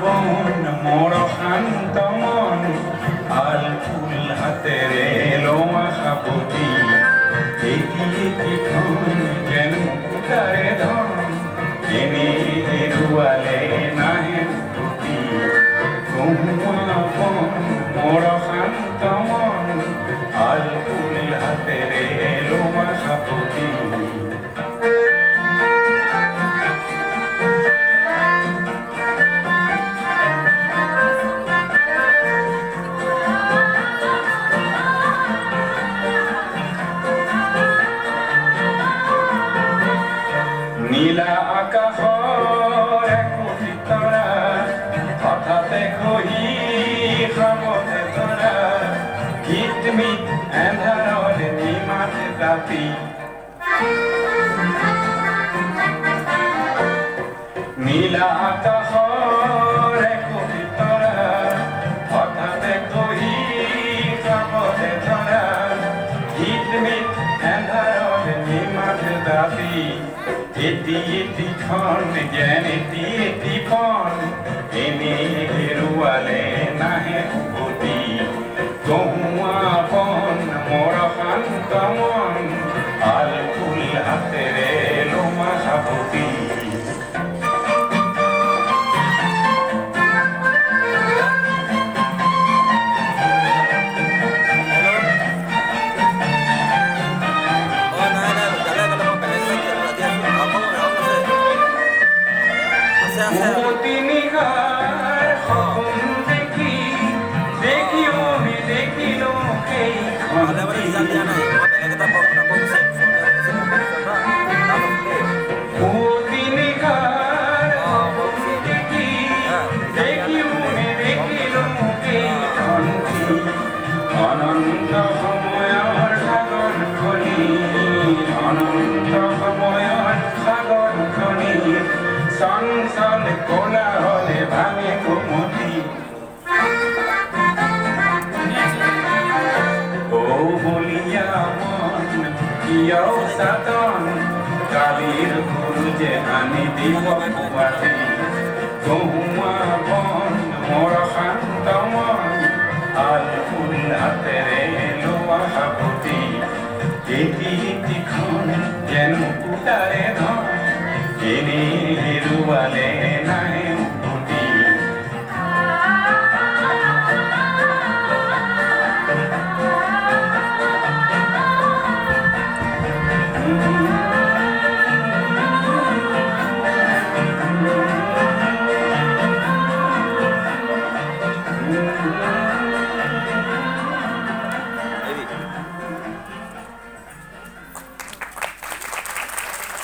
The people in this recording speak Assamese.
বন মোর শান্ত মন আল ফুল হাতেরে লোমা সাপতি এটি ধন যেন তারে ধন এনে হেরুয়ালে নাহে প্রতি কহুয়া বন মোর শান্ত মন আল ফুল হাতেরে লোমা সাপতি নীলা আকাশৰ একোটি তৰা হঠাতে খহি খাবতে ধৰা হিতমিত এন্ধাৰৰ নিমাত ৰাতি নীলা আকাশৰ একোটি তৰা হঠাতে খহি খাবতে ধৰা হিতমিত এন্ধাৰৰ নিমাত ৰাতি এটি খন যেন এটি পন এনে হেৰুৱালে নাহে উভতি কহুৱা বন মোৰ শান্ত মন আল ফুল হাতেৰে লোমা সাপতি নিশাৰ সপোন দেখি দেখিও নেদেখিলো সেইখন পুৱতি নিশাৰ সপোন দেখি দেখিও নেদেখিলো সেইখন অনন্ত সময়ৰ সাগৰ খনি অনন্ত সময়ৰ সাগৰ খনি চঞ্চল কোলাহলে ভাঙে কুমতি ও বলিয়া মন কিয় সাতন কালিৰ সূৰ্যে আনি দিব পুৱাতি কহুৱা বন মোৰ শান্ত মন আল ফুল হাতেৰে লোৱা সাপতি এটিখন যেন পুতাৰে ধন এনে হেৰুৱালে নাহে